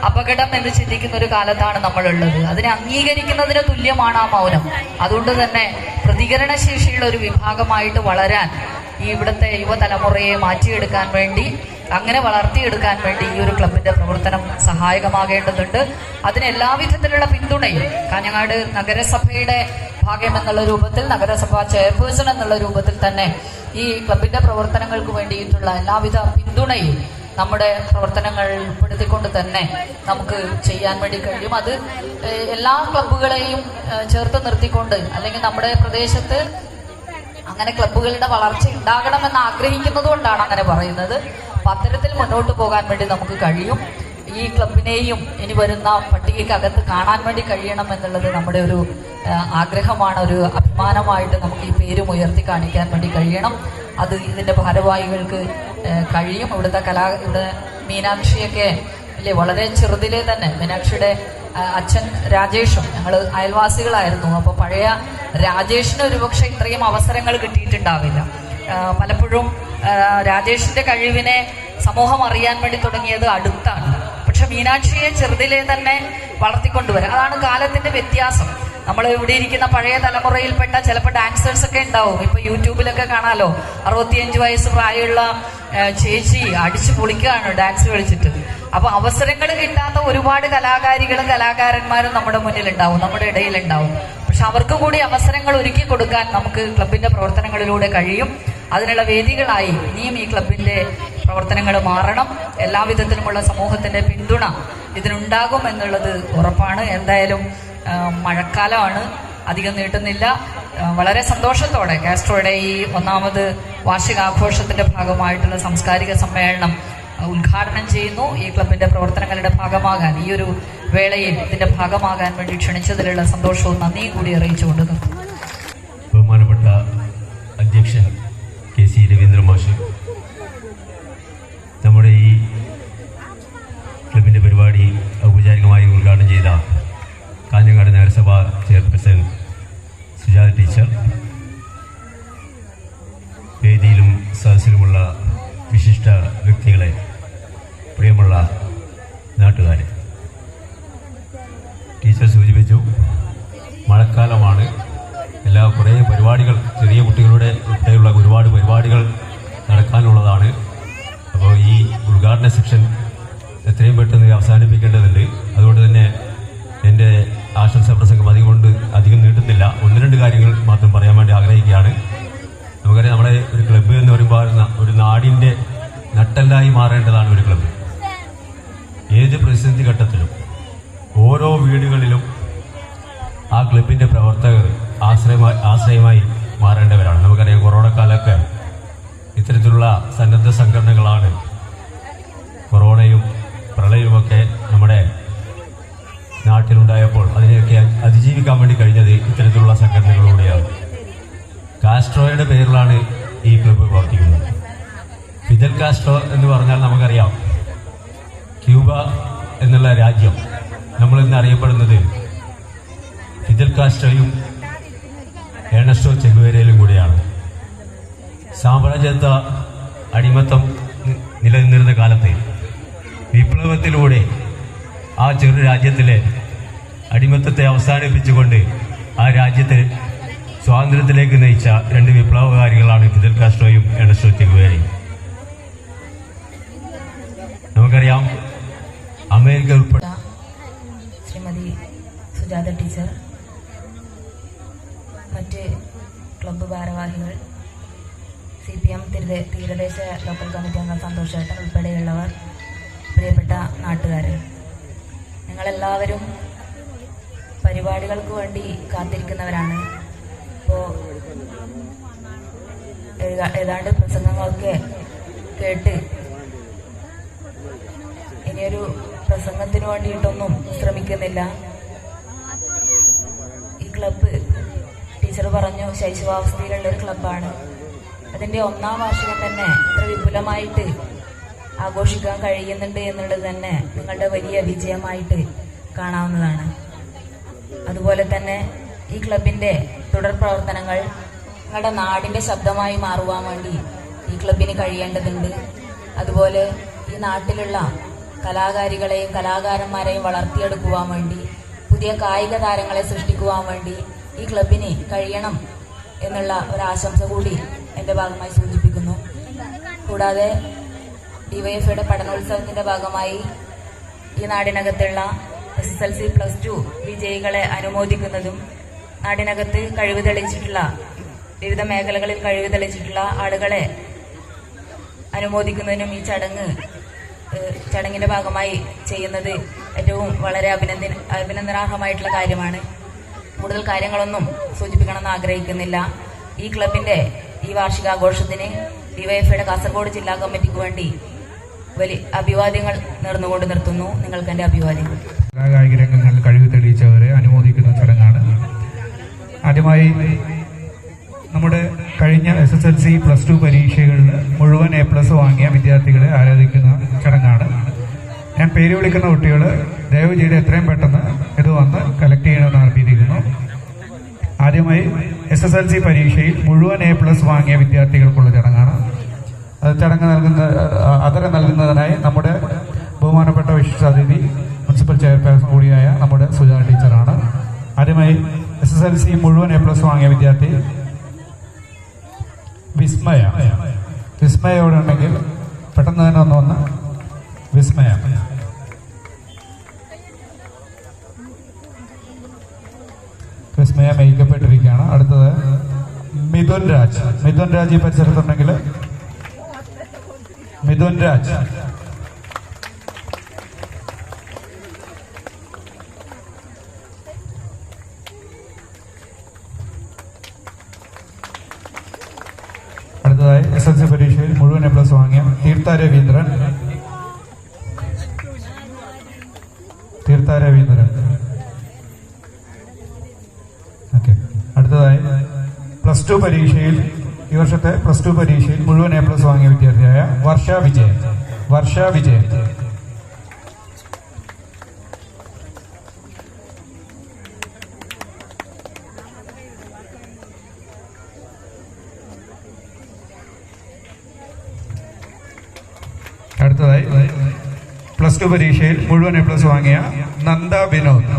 അപകടം എന്ന് ചിന്തിക്കുന്ന ഒരു കാലത്താണ് നമ്മളുള്ളത്. അതിനെ അംഗീകരിക്കുന്നതിന് തുല്യമാണ് ആ മൗനം. അതുകൊണ്ട് തന്നെ പ്രതികരണശേഷിയുള്ള ഒരു വിഭാഗമായിട്ട് വളരാൻ ഈ ഇവിടുത്തെ യുവതലമുറയെ മാറ്റിയെടുക്കാൻ വേണ്ടി, അങ്ങനെ വളർത്തിയെടുക്കാൻ വേണ്ടി ഈ ഒരു ക്ലബിന്റെ പ്രവർത്തനം സഹായകമാകേണ്ടതുണ്ട്. അതിന് എല്ലാവിധത്തിലുള്ള പിന്തുണയും കാഞ്ഞങ്ങാട് നഗരസഭയുടെ ഭാഗ്യം എന്നുള്ള രൂപത്തിൽ, നഗരസഭാ ചെയർപേഴ്സൺ എന്നുള്ള രൂപത്തിൽ തന്നെ ഈ ക്ലബിന്റെ പ്രവർത്തനങ്ങൾക്ക് വേണ്ടിയിട്ടുള്ള എല്ലാവിധ പിന്തുണയും നമ്മുടെ പ്രവർത്തനങ്ങൾ ഉൾപ്പെടുത്തിക്കൊണ്ട് തന്നെ നമുക്ക് ചെയ്യാൻ വേണ്ടി കഴിയും. അത് എല്ലാ ക്ലബ്ബുകളെയും ചേർത്ത് നിർത്തിക്കൊണ്ട്, അല്ലെങ്കിൽ നമ്മുടെ പ്രദേശത്ത് അങ്ങനെ ക്ലബ്ബുകളുടെ വളർച്ച ഉണ്ടാകണമെന്ന് ആഗ്രഹിക്കുന്നത് കൊണ്ടാണ് അങ്ങനെ പറയുന്നത്. അപ്പൊ അത്തരത്തിൽ മുന്നോട്ട് പോകാൻ വേണ്ടി നമുക്ക് കഴിയും. ഈ ക്ലബിനെയും ഇനി വരുന്ന പട്ടികയ്ക്കകത്ത് കാണാൻ വേണ്ടി കഴിയണം എന്നുള്ളത് നമ്മുടെ ഒരു ആഗ്രഹമാണ്, ഒരു അഭിമാനമായിട്ട് നമുക്ക് ഈ പേരും ഉയർത്തി കാണിക്കാൻ വേണ്ടി കഴിയണം. അത് ഇതിന്റെ ഭാരവാഹികൾക്ക് കഴിയും. ഇവിടെ മീനാക്ഷിയൊക്കെ അല്ലേ, വളരെ ചെറുതിലെ തന്നെ മീനാക്ഷിയുടെ അച്ഛൻ രാജേഷും ഞങ്ങൾ അയൽവാസികളായിരുന്നു. അപ്പോൾ പഴയ രാജേഷിന് ഒരുപക്ഷെ ഇത്രയും അവസരങ്ങൾ കിട്ടിയിട്ടുണ്ടാവില്ല. പലപ്പോഴും രാജേഷിന്റെ കഴിവിനെ സമൂഹം അറിയാൻ വേണ്ടി തുടങ്ങിയത് അടുത്താണ്. പക്ഷെ മീനാക്ഷിയെ ചെറുതിലെ തന്നെ വളർത്തിക്കൊണ്ടുവരാം. അതാണ് കാലത്തിന്റെ വ്യത്യാസം. നമ്മൾ ഇവിടെ ഇരിക്കുന്ന പഴയ തലമുറയിൽപ്പെട്ട ചിലപ്പോൾ ഡാൻസേഴ്സ് ഒക്കെ ഉണ്ടാവും. ഇപ്പൊ യൂട്യൂബിലൊക്കെ കാണാലോ, 65 വയസ്സ് പ്രായമുള്ള ചേച്ചി അടിച്ചു പൊളിക്കുകയാണ് ഡാൻസ് കളിച്ചിട്ട്. അപ്പൊ അവസരങ്ങൾ കിട്ടാത്ത ഒരുപാട് കലാകാരികളും കലാകാരന്മാരും നമ്മുടെ മുന്നിലുണ്ടാവും, നമ്മുടെ ഇടയിലുണ്ടാവും. പക്ഷെ അവർക്ക് കൂടി അവസരങ്ങൾ ഒരുക്കി കൊടുക്കാൻ നമുക്ക് ക്ലബിന്റെ പ്രവർത്തനങ്ങളിലൂടെ കഴിയും. അതിനുള്ള വേദികളായി ഇനിയും ഈ ക്ലബിന്റെ പ്രവർത്തനങ്ങൾ മാറണം. എല്ലാവിധത്തിലുമുള്ള സമൂഹത്തിന്റെ പിന്തുണ ഇതിനുണ്ടാകും എന്നുള്ളത് ഉറപ്പാണ്. എന്തായാലും മഴക്കാലമാണ്, അധികം നീട്ടുന്നില്ല. വളരെ സന്തോഷത്തോടെ കാസ്ട്രോയുടെ ഈ 1ാമത് വാർഷികാഘോഷത്തിന്റെ ഭാഗമായിട്ടുള്ള സാംസ്കാരിക സമ്മേളനം ഉദ്ഘാടനം ചെയ്യുന്നു. ഈ ക്ലബിന്റെ പ്രവർത്തനങ്ങളുടെ ഭാഗമാകാൻ, ഈ ഒരു വേളയിൽ ഇതിന്റെ ഭാഗമാകാൻ വേണ്ടി ക്ഷണിച്ചതിലുള്ള സന്തോഷവും നന്ദിയും കൂടി അറിയിച്ചുകൊണ്ട് നിർത്തുന്നു. ബഹുമാനപ്പെട്ട അധ്യക്ഷൻ KC രവീന്ദ്ര മാഷ്, നമ്മുടെ ഈ ക്ലബിൻ്റെ പരിപാടി ഔപചാരികമായി ഉദ്ഘാടനം ചെയ്ത കാഞ്ഞങ്ങാട് നഗരസഭ ചെയർപേഴ്സൺ സുജാത ടീച്ചർ, വേദിയിലും സദസ്സിലുമുള്ള വിശിഷ്ട വ്യക്തികളെ, പ്രിയമുള്ള നാട്ടുകാരെ, ടീച്ചർ സൂചിപ്പിച്ചു, മഴക്കാലമാണ്. കുറേ പരിപാടികൾ, ചെറിയ കുട്ടികളുടെ ഉൾപ്പെടെയുള്ള ഒരുപാട് പരിപാടികൾ നടക്കാനുള്ളതാണ്. അപ്പോൾ ഈ ഉദ്ഘാടന സെക്ഷൻ എത്രയും പെട്ടെന്ന് അവസാനിപ്പിക്കേണ്ടതുണ്ട്. അതുകൊണ്ട് തന്നെ എൻ്റെ ആശംസാ പ്രസംഗം അധികം നീട്ടുന്നില്ല. 1-2 കാര്യങ്ങൾ മാത്രം പറയാൻ വേണ്ടി ആഗ്രഹിക്കുകയാണ്. നമുക്കറിയാം, നമ്മുടെ ഒരു ക്ലബ്ബ് എന്ന് പറയുമ്പോൾ ഒരു നാടിൻ്റെ നട്ടെല്ലായി മാറേണ്ടതാണ് ഒരു ക്ലബ്ബ്. ഏത് പ്രതിസന്ധി ഘട്ടത്തിലും ഓരോ വീടുകളിലും ആ ക്ലബിൻ്റെ പ്രവർത്തകർ ആശ്രയമായി മാറേണ്ടവരാണ്. നമുക്കറിയാം, കൊറോണ കാലമൊക്കെ ഇത്തരത്തിലുള്ള സന്നദ്ധ സംഘടനകളാണ് കൊറോണയും പ്രളയവുമൊക്കെ നമ്മുടെ നാട്ടിലുണ്ടായപ്പോൾ അതിനെയൊക്കെ അതിജീവിക്കാൻ വേണ്ടി കഴിഞ്ഞത് ഇത്തരത്തിലുള്ള സംഘടനകളിലൂടെയാണ്. കാസ്ട്രോയുടെ പേരിലാണ് ഈ ക്ലബ്ബ് പ്രവർത്തിക്കുന്നത്. ഫിദൽ കാസ്ട്രോ എന്ന് പറഞ്ഞാൽ നമുക്കറിയാം, ക്യൂബ എന്നുള്ള രാജ്യം നമ്മളിന്ന് അറിയപ്പെടുന്നത് ഫിദൽ കാസ്ട്രോയും ഏണസ്റ്റോ ചെഗുവേരയിലും കൂടിയാണ്. സാമ്രാജ്യത്വ അടിമത്തം നിലനിന്നിരുന്ന കാലത്ത് വിപ്ലവത്തിലൂടെ ആ ചെറു രാജ്യത്തിലെ അടിമത്തത്തെ അവസാനിപ്പിച്ചുകൊണ്ട് ആ രാജ്യത്തെ സ്വാതന്ത്ര്യത്തിലേക്ക് നയിച്ച 2 വിപ്ലവകാരികളാണ് ഫിദൽ കാസ്ട്രോയും ഏണസ്റ്റോ ചെഗുവേരയും. നമുക്കറിയാം, അമേരിക്ക ഉൾപ്പെടെ ശ്രീമതി സുജാത ടീച്ചർ, മറ്റ് ക്ലബ്ബ് ഭാരവാഹികൾ, CPM തീരദേശ ലോക്കൽ കമ്മിറ്റി അംഗം സന്തോഷ് ചേട്ടൻ ഉൾപ്പെടെയുള്ളവർ, പ്രിയപ്പെട്ട നാട്ടുകാരെ, നിങ്ങളെല്ലാവരും പരിപാടികൾക്ക് വേണ്ടി കാത്തിരിക്കുന്നവരാണ്. ഇപ്പോൾ ഏതാണ്ട് പ്രസംഗങ്ങളൊക്കെ കേട്ട് ഇനിയൊരു പ്രസംഗത്തിന് വേണ്ടിയിട്ടൊന്നും ശ്രമിക്കുന്നില്ല. ഈ ക്ലബ്ബ് ടീച്ചർ പറഞ്ഞു ശൈശവാവസ്ഥയിലുള്ളൊരു ക്ലബ്ബാണ്. അതിൻ്റെ 1ാം വാർഷികം തന്നെ ഇത്ര വിപുലമായിട്ട് ആഘോഷിക്കാൻ കഴിയുന്നുണ്ട് എന്നുള്ളത് തന്നെ നിങ്ങളുടെ വലിയ വിജയമായിട്ട് കാണാവുന്നതാണ്. അതുപോലെ തന്നെ ഈ ക്ലബിൻ്റെ തുടർ പ്രവർത്തനങ്ങൾ നിങ്ങളുടെ നാടിൻ്റെ ശബ്ദമായി മാറുവാൻ വേണ്ടി ഈ ക്ലബിന് കഴിയേണ്ടതുണ്ട്. അതുപോലെ ഈ നാട്ടിലുള്ള കലാകാരികളെയും കലാകാരന്മാരെയും വളർത്തിയെടുക്കുവാൻ വേണ്ടി, പുതിയ കായിക താരങ്ങളെ സൃഷ്ടിക്കുവാൻ വേണ്ടി ഈ ക്ലബിന് കഴിയണം എന്നുള്ള ഒരാശംസ കൂടി എൻ്റെ ഭാഗമായി സൂചിപ്പിക്കുന്നു. കൂടാതെ DYFIയുടെ പഠനോത്സവത്തിൻ്റെ ഭാഗമായി ഈ നാടിനകത്തുള്ള SSLC+2 വിജയികളെ അനുമോദിക്കുന്നതും നാടിനകത്ത് കഴിവ് തെളിയിച്ചിട്ടുള്ള, വിവിധ മേഖലകളിൽ കഴിവ് തെളിയിച്ചിട്ടുള്ള ആളുകളെ അനുമോദിക്കുന്നതിനും ഈ ചടങ്ങിൻ്റെ ഭാഗമായി ചെയ്യുന്നത് ഏറ്റവും വളരെ അഭിനന്ദനാർഹമായിട്ടുള്ള കാര്യമാണ്. കൂടുതൽ കാര്യങ്ങളൊന്നും സൂചിപ്പിക്കണമെന്ന് ആഗ്രഹിക്കുന്നില്ല. ഈ ക്ലബിൻ്റെ ഈ വാർഷികാഘോഷത്തിന് DYFIയുടെ കാസർഗോഡ് ജില്ലാ കമ്മിറ്റിക്ക് വേണ്ടി വലിയ അഭിവാദ്യങ്ങൾ നേർന്നുകൊണ്ട് നിർത്തുന്നു. നിങ്ങൾക്ക് എൻ്റെ അഭിവാദ്യങ്ങൾ. കലാകായിക രംഗങ്ങളിൽ കഴിവ് തെളിയിച്ചവരെ അനുമോദിക്കുന്ന ചടങ്ങാണ്. ആദ്യമായി നമ്മുടെ കഴിഞ്ഞ SSLC+2 പരീക്ഷകളിൽ മുഴുവൻ A+ വാങ്ങിയ വിദ്യാർത്ഥികളെ ആരാധിക്കുന്ന ചടങ്ങാണ്. ഞാൻ പേര് വിളിക്കുന്ന കുട്ടികൾ ദയവ് ചെയ്ത് എത്രയും പെട്ടെന്ന് ഇത് വന്ന് കളക്ട് ചെയ്യണമെന്ന് അഭ്യർത്ഥിക്കുന്നു. ആദ്യമായി SSLC പരീക്ഷയിൽ മുഴുവൻ A+ വാങ്ങിയ വിദ്യാർത്ഥികൾക്കുള്ള ചടങ്ങാണ്. അത് ചടങ്ങ് ആദരം നൽകുന്നതിനായി നമ്മുടെ ബഹുമാനപ്പെട്ട വിശിഷ്ടാതിഥി മുനിസിപ്പൽ ചെയർപേഴ്സൺ കൂടിയായ നമ്മുടെ സുജാത ടീച്ചറാണ്. ആദ്യമായി SSLC മുഴുവൻ A+ വാങ്ങിയ വിദ്യാർത്ഥി വിസ്മയ ഇവിടെ ഉണ്ടെങ്കിൽ പെട്ടെന്ന് തന്നെ വന്ന് വിസ്മയ. വിസ്മയ മേക്കപ്പെട്ടിരിക്കുകയാണ്. അടുത്തത് മിഥുൻ രാജ് ഈ പരിസരത്തുണ്ടെങ്കിൽ മിഥുൻ രാജ്. അടുത്തതായി SSLC പരീക്ഷയിൽ മുഴുവൻ A+ വാങ്ങിയ തീർത്ഥ രവീന്ദ്രൻ. ഓക്കെ. അടുത്തതായി +2 പരീക്ഷയിൽ ഈ വർഷത്തെ +2 പരീക്ഷയിൽ മുഴുവൻ A+ വാങ്ങിയ വിദ്യാർത്ഥിയായ വർഷ വിജയൻ. അടുത്തതായി +2 പരീക്ഷയിൽ മുഴുവൻ A+ വാങ്ങിയ നന്ദ വിനോദ്.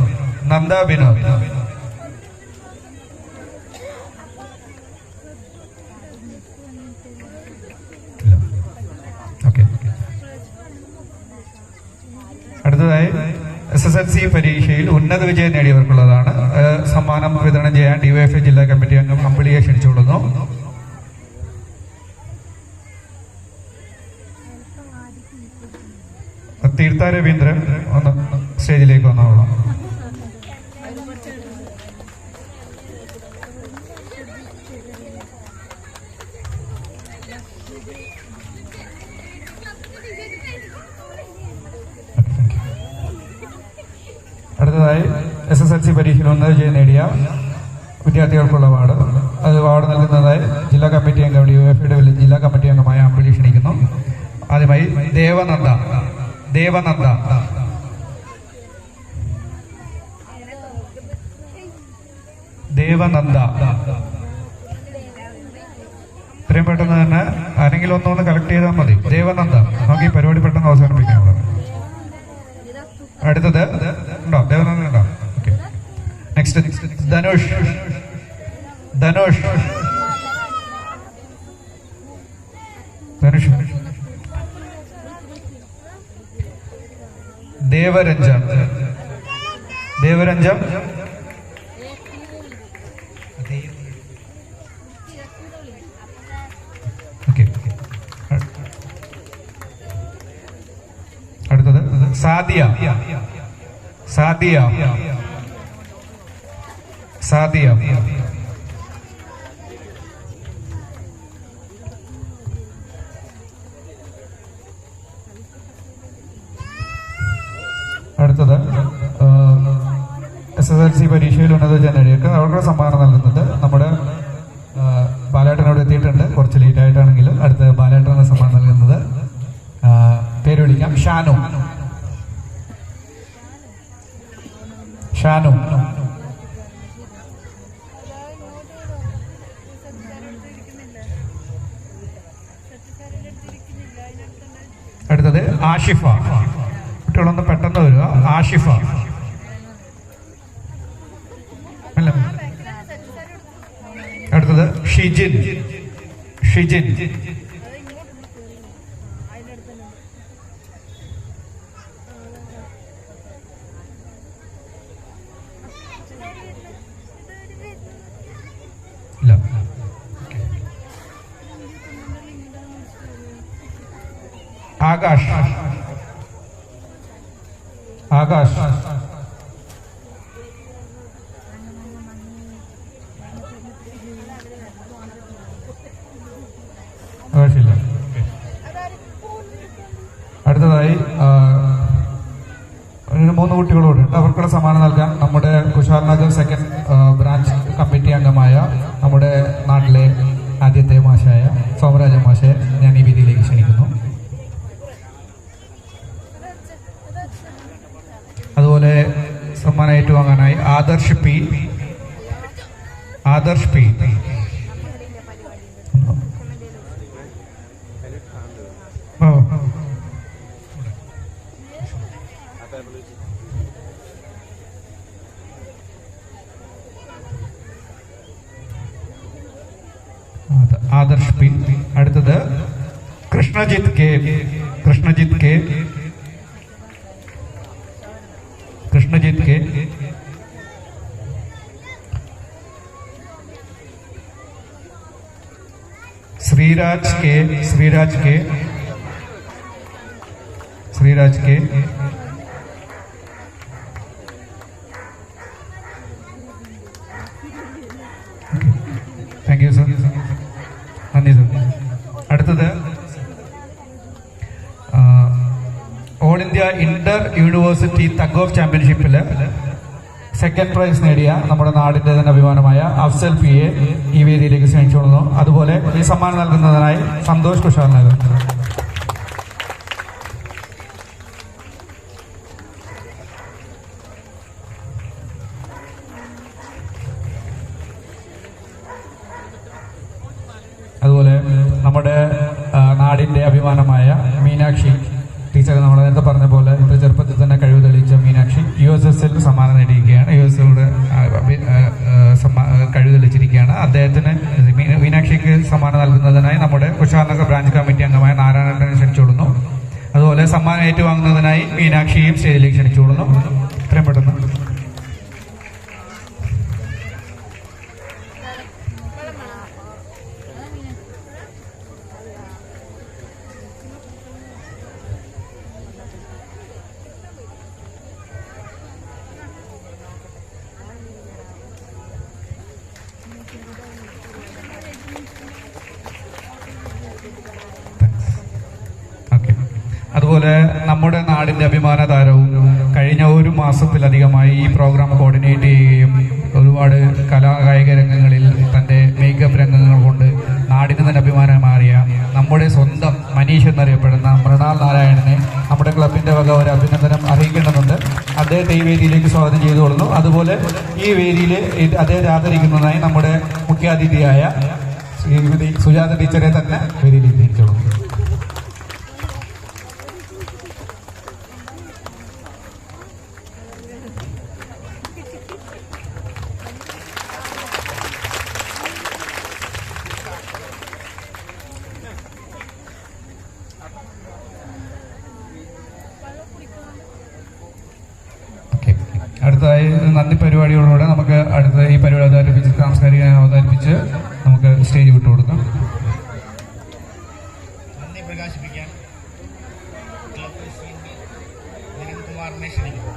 ഓക്കെ. അടുത്തതായി SSLC പരീക്ഷയിൽ ഉന്നത വിജയം നേടിയവർക്കുള്ളതാണ്. സമ്മാനം വിതരണം ചെയ്യാൻ DYFI ജില്ലാ കമ്മിറ്റി അംഗം അമ്പിളിയെ ക്ഷണിച്ചുകൊള്ളുന്നു. തീർത്ഥ രവീന്ദ്രൻ ഒന്ന് സ്റ്റേജിലേക്ക് വന്നോളാം. അടുത്തതായി SSLC പരീക്ഷയിൽ ഉന്നത വിജയം നേടിയ വിദ്യാർത്ഥികൾക്കുള്ള അവാർഡ് നൽകുന്നതായി ജില്ലാ കമ്മിറ്റി അംഗം DYFIയുടെ ജില്ലാ കമ്മിറ്റി അംഗമായ അമ്പിളി ക്ഷണിക്കുന്നു. ആദ്യമായി ദേവനന്ദ. ഇത്രയും പെട്ടെന്ന് തന്നെ ആരെങ്കിലും ഒന്നൊന്ന് കളക്ട് ചെയ്താൽ മതി. ദേവനന്ദ, നമുക്ക് ഈ പരിപാടി പെട്ടെന്ന് അവസാനിപ്പിക്കാനുള്ളത്. അടുത്തത് ഉണ്ടോ? ദേവനന്ദ ഉണ്ടോ? ഓക്കെ. നെക്സ്റ്റ് ധനുഷ്. ദേവരഞ്ജൻ. ഓക്കെ. അടുത്തത് സാദിയ. അടുത്തത് SSLC പരീക്ഷയിൽ ഉന്നത വിജയം നേടിയവർക്ക് അവർക്ക് സമ്മാനം നൽകുന്നത് നമ്മുടെ ബാലേട്ടനോട് എത്തിയിട്ടുണ്ട്. കുറച്ച് ലേറ്റ് ആയിട്ടാണെങ്കിലും അടുത്ത ബാലേട്ടനാണ് സമ്മാനം നൽകുന്നത്. പേര് വിളിക്കാം. ഷാനു. അടുത്തത് ആഷിഫ. കുട്ടികളൊന്ന് പെട്ടെന്ന് വരിക. ആഷിഫ. അടുത്തത് ഷിജിൻ. ആകാശ്. അടുത്തതായി 3 കുട്ടികളോട് അവർക്കുള്ള സമ്മാനം നൽകാൻ നമ്മുടെ കുശാൽനഗർ 2nd ബ്രാഞ്ച് കമ്മിറ്റി അംഗമായ നമ്മുടെ നാട്ടിലെ ആദ്യത്തെ മാഷായ സോമരാജ മാഷയെ ഞാൻ ഈ വേദിയിലേക്ക് ക്ഷണിക്കുന്നു. അതുപോലെ സമ്മാനം ഏറ്റുവാങ്ങാനായി ആദർശ് പി. അടുത്തത് Krishnajith K. Sreeraj K. Thank you sir. നന്ദി sir. Inter university tug of ചാമ്പ്യൻഷിപ്പിൽ സെക്കൻഡ് പ്രൈസ് നേടിയ നമ്മുടെ നാടിന്റെ തന്നെ അഭിമാനമായ അഫ്സൽ പി എ ഈ വേദിയിലേക്ക് ക്ഷണിച്ചുകൊള്ളുന്നു. അതുപോലെ ഈ സമ്മാനം നൽകുന്നതിനായി സന്തോഷ് കുഷാൽ നൽകുന്നു. അതുപോലെ നമ്മുടെ നാടിന്റെ അഭിമാനമായ മീനാക്ഷി ടീച്ചർ, നമ്മൾ നേരത്തെ പറഞ്ഞ പോലെ ഇത്ര ചെറുപ്പത്തിൽ തന്നെ കഴിവ് തെളിയിച്ച മീനാക്ഷി USSL സമ്മാനം നേടിയിരിക്കുകയാണ്. USSLയുടെ കഴിവ് തെളിയിച്ചിരിക്കുകയാണ്. അദ്ദേഹത്തിന് മീനാക്ഷിക്ക് സമ്മാനം നൽകുന്നതിനായി നമ്മുടെ കുശാൽനഗർ ബ്രാഞ്ച് കമ്മിറ്റി അംഗമായ നാരായണനെ ക്ഷണിച്ചുകൊള്ളുന്നു. അതുപോലെ സമ്മാനം ഏറ്റുവാങ്ങുന്നതിനായി മീനാക്ഷിയും സ്റ്റേജിലേക്ക് ക്ഷണിച്ചുകൊള്ളുന്നു. ഇത്രയും പെട്ടെന്ന് അതുപോലെ നമ്മുടെ നാടിന്റെ അഭിമാന താരവും കഴിഞ്ഞ ഒരു മാസത്തിലധികമായി ഈ പ്രോഗ്രാം കോർഡിനേറ്റ് ചെയ്യുകയും ഒരുപാട് കലാകായിക രംഗങ്ങളിൽ തന്റെ മേക്കപ്പ് രംഗങ്ങൾ കൊണ്ട് നാടിന് തന്നെ അഭിമാനമാറിയ നമ്മുടെ സ്വന്തം മനീഷ് എന്നറിയപ്പെടുന്ന മൃണാൽ നാരായണനെ നമ്മുടെ ക്ലബിന്റെ വക ഒരു അഭിനന്ദനം അറിയിക്കേണ്ടതുണ്ട്. അദ്ദേഹത്തെ ഈ വേദിയിലേക്ക് സ്വാഗതം ചെയ്തുകൊള്ളുന്നു. അതുപോലെ ഈ വേദിയിൽ അദ്ദേഹത്തെ ആദരിക്കുന്നതിനായി നമ്മുടെ മുഖ്യാതിഥിയായ സുജാത ടീച്ചറെ തന്നെ വേദിയിലേക്ക് തിരിച്ചോളുന്നു. അടുത്തതായി നന്ദി പരിപാടികളോടെ നമുക്ക് അടുത്ത ഈ പരിപാടി അവതരിപ്പിച്ച് സാംസ്കാരിക അവതരിപ്പിച്ച് നമുക്ക് സ്റ്റേജ് വിട്ടുകൊടുക്കാം. നന്ദി പ്രകാശിപ്പിക്കാൻ ക്ലബ് പ്രസിഡന്റ് നരേന്ദ്രകുമാറിനെ ക്ഷണിക്കുന്നു.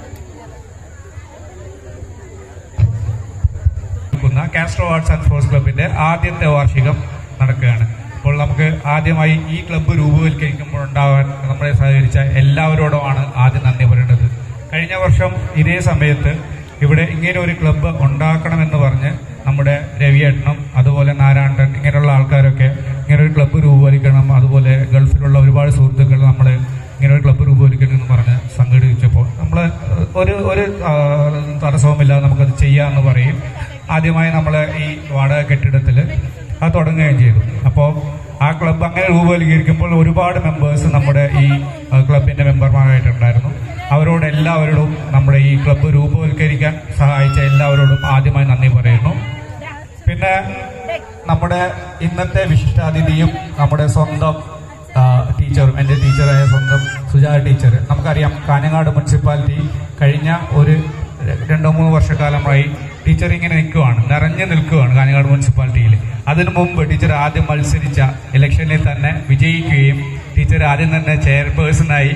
കാസ്ട്രോ ആർട്സ് ആൻഡ് സ്പോർട്സ് ക്ലബിന്റെ ആദ്യത്തെ വാർഷികം നടക്കുകയാണ്. അപ്പോൾ നമുക്ക് ആദ്യമായി ഈ ക്ലബ്ബ് രൂപവൽക്കരിക്കുമ്പോൾ ഉണ്ടാവാൻ നമ്മളെ സഹകരിച്ച എല്ലാവരോടുമാണ് ആദ്യം നന്ദി പറയേണ്ടത്. കഴിഞ്ഞ വർഷം ഇതേ സമയത്ത് ഇവിടെ ഇങ്ങനെ ഒരു ക്ലബ്ബ് ഉണ്ടാക്കണമെന്ന് പറഞ്ഞ് നമ്മുടെ രവിയേട്ടനും അതുപോലെ നാരായണൻ ഇങ്ങനെയുള്ള ആൾക്കാരൊക്കെ ഇങ്ങനെ ഒരു ക്ലബ്ബ് രൂപവൽക്കണം, അതുപോലെ ഗൾഫിലുള്ള ഒരുപാട് സുഹൃത്തുക്കൾ നമ്മൾ ഇങ്ങനെ ഒരു ക്ലബ്ബ് രൂപവൽക്കണം എന്ന് പറഞ്ഞ് സംഘടിപ്പിച്ചപ്പോൾ നമ്മൾ ഒരു തടസ്സവുമില്ലാതെ നമുക്കത് ചെയ്യാമെന്ന് പറയും. ആദ്യമായി നമ്മൾ ഈ വാടക കെട്ടിടത്തിൽ അത് തുടങ്ങുകയും ചെയ്തു. അപ്പോൾ ആ ക്ലബ്ബ് അങ്ങനെ രൂപവൽക്കരിക്കുമ്പോൾ ഒരുപാട് മെമ്പേഴ്സ് നമ്മുടെ ഈ ക്ലബിന്റെ മെമ്പർമാരായിട്ടുണ്ടായിരുന്നു. അവരോട് എല്ലാവരോടും നമ്മുടെ ഈ ക്ലബ്ബ് രൂപവൽക്കരിക്കാൻ സഹായിച്ച എല്ലാവരോടും ആദ്യമായി നന്ദി പറയുന്നു. പിന്നെ നമ്മുടെ ഇന്നത്തെ വിശിഷ്ടാതിഥിയും നമ്മുടെ സ്വന്തം ടീച്ചറും എൻ്റെ ടീച്ചറായ സ്വന്തം സുജാത ടീച്ചർ. നമുക്കറിയാം കാഞ്ഞങ്ങാട് മുനിസിപ്പാലിറ്റി കഴിഞ്ഞ ഒരു 2-3 വർഷക്കാലമായി ടീച്ചർ ഇങ്ങനെ നിൽക്കുകയാണ്, നിറഞ്ഞു നിൽക്കുകയാണ് കാഞ്ഞങ്ങാട് മുനിസിപ്പാലിറ്റിയിൽ. അതിനു മുമ്പ് ടീച്ചർ ആദ്യം മത്സരിച്ച ഇലക്ഷനിൽ തന്നെ വിജയിക്കുകയും ടീച്ചർ ആദ്യം തന്നെ ചെയർപേഴ്സണായി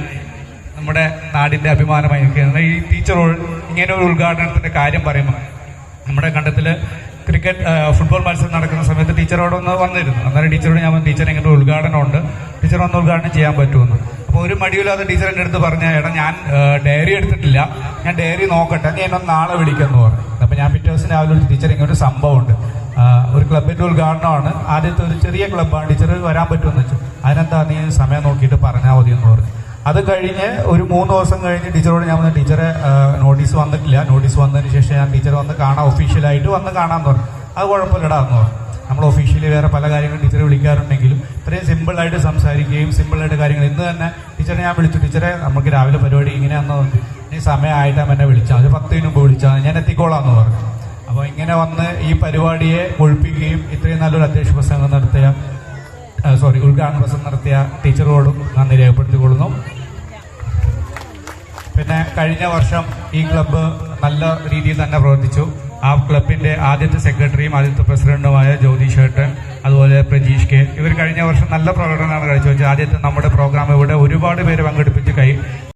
നമ്മുടെ നാടിന്റെ അഭിമാനമായി നിൽക്കുന്നത്. ഈ ടീച്ചറോട് ഇങ്ങനെ ഒരു ഉദ്ഘാടനത്തിന്റെ കാര്യം പറയുമ്പോൾ നമ്മുടെ കണ്ടത്തിൽ ഫുട്ബോൾ മത്സരം നടക്കുന്ന സമയത്ത് ടീച്ചറോടൊന്ന് വന്നിരുന്നു. അന്നേരം ടീച്ചറോട് ഞാൻ ടീച്ചർ ഇങ്ങനെ ഒരു ഉദ്ഘാടനമുണ്ട്, ടീച്ചർ ഒന്ന് ഉദ്ഘാടനം ചെയ്യാൻ പറ്റുമെന്ന്. അപ്പോൾ ഒരു മടിയില്ലാതെ ടീച്ചർ എൻ്റെ അടുത്ത് പറഞ്ഞ എടാ ഞാൻ ഡയറി എടുത്തിട്ടില്ല, ഞാൻ ഡയറി നോക്കട്ടെ, നീ എന്നൊന്ന് നാളെ വിളിക്കുമെന്ന് പറഞ്ഞു. അപ്പോൾ ഞാൻ പിറ്റേ ദിവസം രാവിലെ വിളിച്ചു, ടീച്ചർ ഇങ്ങനെ ഒരു സംഭവമുണ്ട്, ഒരു ക്ലബിന്റെ ഉദ്ഘാടനമാണ്, ആദ്യത്തെ ഒരു ചെറിയ ക്ലബ്ബാണ്, ടീച്ചർ വരാൻ പറ്റുമെന്ന് വെച്ചു. അതിനെന്താ നീ സമയം നോക്കിയിട്ട് പറഞ്ഞാൽ മതി എന്ന് പറഞ്ഞു. അത് കഴിഞ്ഞ് ഒരു 3 ദിവസം കഴിഞ്ഞ് ടീച്ചറോട് ഞാൻ വന്ന് ടീച്ചറെ നോട്ടീസ് വന്നിട്ടില്ല, നോട്ടീസ് വന്നതിന് ശേഷം ഞാൻ ടീച്ചറെ വന്ന് കാണാം, ഒഫീഷ്യലായിട്ട് വന്ന് കാണാൻ പറഞ്ഞു. അത് കുഴപ്പമില്ലടാ എന്ന് പറഞ്ഞു. നമ്മൾ ഒഫീഷ്യലി വേറെ പല കാര്യങ്ങളും ടീച്ചറെ വിളിക്കാറുണ്ടെങ്കിലും ഇത്രയും സിമ്പിളായിട്ട് സംസാരിക്കുകയും സിമ്പിളായിട്ട് കാര്യങ്ങൾ. ഇന്ന് തന്നെ ടീച്ചറെ ഞാൻ വിളിച്ചു, ടീച്ചറെ നമുക്ക് രാവിലെ പരിപാടി ഇങ്ങനെയാണെന്ന് പറഞ്ഞു, ഇനി സമയമായിട്ടാണ് എന്നെ വിളിച്ചാൽ ഒരു 10 മുമ്പ് വിളിച്ചാൽ ഞാൻ എത്തിക്കോളാന്ന് പറഞ്ഞു. അപ്പോൾ ഇങ്ങനെ വന്ന് ഈ പരിപാടിയെ ഒഴിപ്പിക്കുകയും ഇത്രയും നല്ലൊരു അധ്യക്ഷ പ്രസംഗം നടത്തിയ ഉദ്ഘാടന പ്രസംഗം നടത്തിയ ടീച്ചറോടും നന്ദി രേഖപ്പെടുത്തിക്കൊള്ളുന്നു. പിന്നെ കഴിഞ്ഞ വർഷം ഈ ക്ലബ്ബ് നല്ല രീതിയിൽ തന്നെ പ്രവർത്തിച്ചു. ആ ക്ലബിന്റെ ആദ്യത്തെ സെക്രട്ടറിയും ആദ്യത്തെ പ്രസിഡന്റുമായ ജ്യോതിഷ് ഏട്ടൻ, അതുപോലെ പ്രജീഷ് കെ, ഇവർ കഴിഞ്ഞ വർഷം നല്ല പ്രകടനമാണ് കാഴ്ചവെച്ചത്. ആദ്യത്തെ നമ്മുടെ പ്രോഗ്രാം ഇവിടെ ഒരുപാട് പേര് പങ്കെടുപ്പിച്ച്